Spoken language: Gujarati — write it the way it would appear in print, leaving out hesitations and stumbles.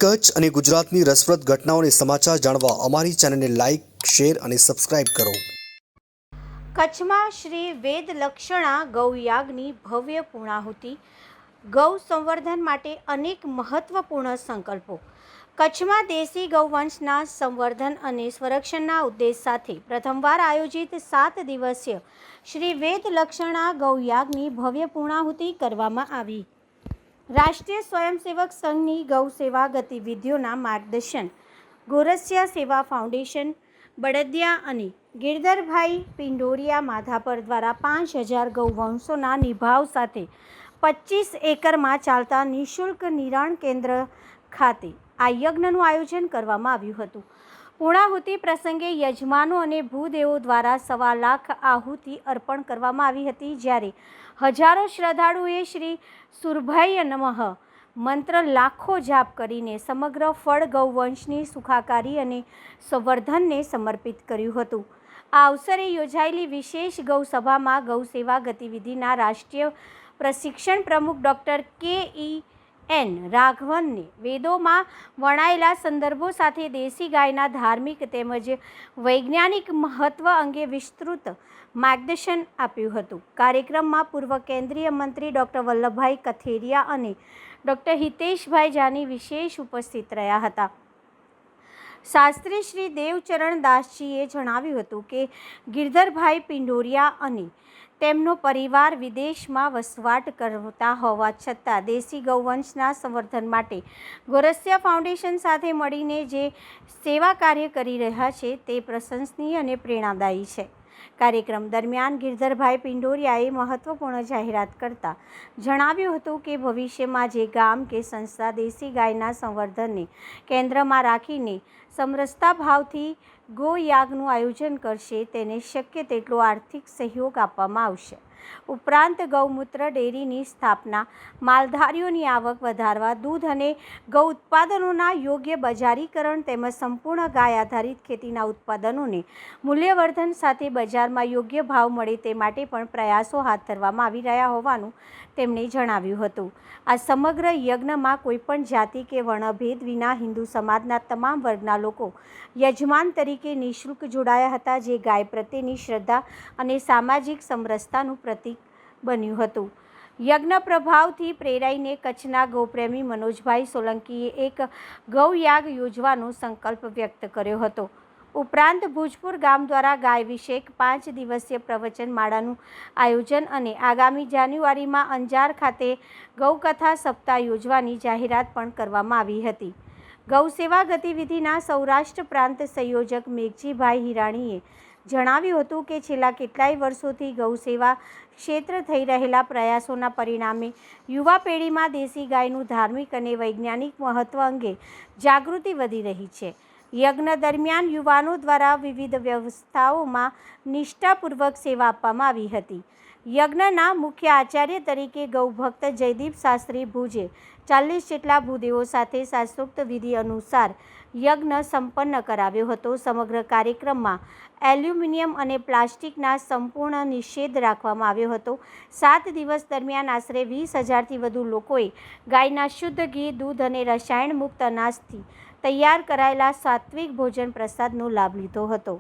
કચ્છ અને ગુજરાતની રસપ્રદ ઘટનાઓને સમાચાર જાણવા અમારી ચેનલને લાઇક, શેર અને સબસ્ક્રાઇબ કરો. કચ્છમાં શ્રી વેદલક્ષણા ગૌયાગની ભવ્ય પૂર્ણાહુતિ. ગૌ સંવર્ધન માટે અનેક મહત્વપૂર્ણ સંકલ્પો. કચ્છમાં દેશી ગૌવંશના સંવર્ધન અને સંરક્ષણના ઉદ્દેશ સાથે પ્રથમવાર આયોજિત 7 દિવસીય શ્રી વેદલક્ષણા ગૌયાગની ભવ્ય પૂર્ણાહુતિ કરવામાં આવી. રાષ્ટ્રીય સ્વયંસેવક સંઘની ગૌ સેવા ગતિવિધિઓના માર્ગદર્શન, ગોરસિયા સેવા ફાઉન્ડેશન, બળદિયા અને ગિરધરભાઈ પિંડોરિયા માધાપર દ્વારા 5000 ગૌવંશોના નિભાવ સાથે 25 એકરમાં ચાલતા નિઃશુલ્ક નિરાણ કેન્દ્ર ખાતે આ યજ્ઞનું આયોજન કરવામાં આવ્યું હતું. પૂર્ણાહુતિ પ્રસંગે યજમાનો અને ભૂદેવો દ્વારા 1.25 લાખ આહુતિ અર્પણ કરવામાં આવી હતી, જ્યારે હજારો શ્રદ્ધાળુઓએ શ્રી સુરભય નમઃ મંત્ર લાખો જાપ કરીને સમગ્ર ફળ ગૌવંશની સુખાકારી અને સંવર્ધનને સમર્પિત કર્યું હતું. આ અવસરે યોજાયેલી વિશેષ ગૌસભામાં ગૌસેવા ગતિવિધિના રાષ્ટ્રીય પ્રશિક્ષણ પ્રમુખ ડૉક્ટર કે.ઈ.એન. રાઘવનને વેદોમાં વર્ણવેલા સંદર્ભો સાથે દેશી ગાયના ધાર્મિક તેમજ વૈજ્ઞાનિક મહત્વ અંગે વિસ્તૃત માર્ગદર્શન આપ્યું હતું. કાર્યક્રમમાં પૂર્વ કેન્દ્રીય મંત્રી ડૉક્ટર વલ્લભભાઈ કથિરિયા અને ડૉક્ટર હિતેશભાઈ જાની વિશેષ ઉપસ્થિત રહ્યા હતા. શાસ્ત્રી શ્રી દેવચરણ દાસજીએ જણાવ્યું હતું કે ગિરધરભાઈ પિંડોરિયા અને તેમનો પરિવાર વિદેશમાં વસવાટ કરતા હોવા છતાં દેશી ગૌવંશના સંવર્ધન માટે ગોરસિયા ફાઉન્ડેશન સાથે મળીને જે સેવા કાર્ય કરી રહ્યા છે તે પ્રશંસનીય અને પ્રેરણાદાયી છે. કાર્યક્રમ દરમિયાન ગિરધરભાઈ પિંડોરિયાએ મહત્વપૂર્ણ જાહેરાત કરતા જણાવ્યું હતું કે ભવિષ્યમાં જે ગામ કે સંસ્થા દેશી ગાયના સંવર્ધનને કેન્દ્રમાં રાખીને સમરસતા ભાવથી ગોયાગનું આયોજન કરશે તેને શક્ય તેટલો આર્થિક સહયોગ આપવામાં આવશે. ઉપરાંત ગૌમૂત્ર ડેરીની સ્થાપના, માલધારીઓની આવક વધારવા, દૂધ અને ગૌ ઉત્પાદનોના યોગ્ય બજારીકરણ તેમજ સંપૂર્ણ ગાય આધારિત ખેતીના ઉત્પાદનોને મૂલ્યવર્ધન સાથે બજારમાં યોગ્ય ભાવ મળે તે માટે પણ પ્રયાસો હાથ ધરવામાં આવી રહ્યા હોવાનું તેમણે જણાવ્યું હતું. આ સમગ્ર યજ્ઞમાં કોઈપણ જાતિ કે વર્ણભેદ વિના હિન્દુ સમાજના તમામ વર્ગના લોકો યજમાન તરીકે નિઃશુલ્ક જોડાયા હતા, જે ગાય પ્રત્યેની શ્રદ્ધા અને સામાજિક સમરસતાનું પ્રતીક બન્યું હતું. યજ્ઞ પ્રભાવથી પ્રેરાઈને કચ્છના ગૌપ્રેમી મનોજભાઈ સોલંકીએ એક ગૌયાગ યોજવાનો સંકલ્પ વ્યક્ત કર્યો હતો. ઉપરાંત ભુજપુર ગામ દ્વારા ગાય વિષયક 5 દિવસીય પ્રવચન માળાનું આયોજન અને આગામી જાન્યુઆરીમાં અંજાર ખાતે ગૌકથા સપ્તાહ યોજવાની જાહેરાત પણ કરવામાં આવી હતી. ગૌસેવા ગતિવિધિના સૌરાષ્ટ્ર પ્રાંત સંયોજક મેઘજીભાઈ હિરાણીએ જણાવ્યું હતું કે છેલ્લા કેટલાય વર્ષોથી ગૌસેવા ક્ષેત્ર થઈ રહેલા પ્રયાસોના પરિણામે યુવા પેઢીમાં દેશી ગાયનું ધાર્મિક અને વૈજ્ઞાનિક મહત્વ અંગે જાગૃતિ વધી રહી છે. યજ્ઞ દરમિયાન યુવાનો દ્વારા વિવિધ વ્યવસ્થાઓમાં નિષ્ઠાપૂર્વક સેવા આપવામાં આવી હતી. યજ્ઞના મુખ્ય આચાર્ય તરીકે ગૌભક્ત જયદીપ શાસ્ત્રી ભુજે 40 જેટલા ભૂદેવો સાથે શાસ્ત્રોક્ત વિધિ અનુસાર યજ્ઞ સંપન્ન કરાવ્યો હતો. સમગ્ર કાર્યક્રમમાં એલ્યુમિનિયમ અને પ્લાસ્ટિકના સંપૂર્ણ નિષેધ રાખવામાં આવ્યો હતો. 7 દિવસ દરમિયાન આશરે 20,000થી વધુ લોકોએ ગાયના શુદ્ધ ઘી, દૂધ અને રસાયણ મુક્ત અનાજથી તૈયાર કરાયેલા સાત્વિક ભોજન પ્રસાદનો લાભ લીધો હતો.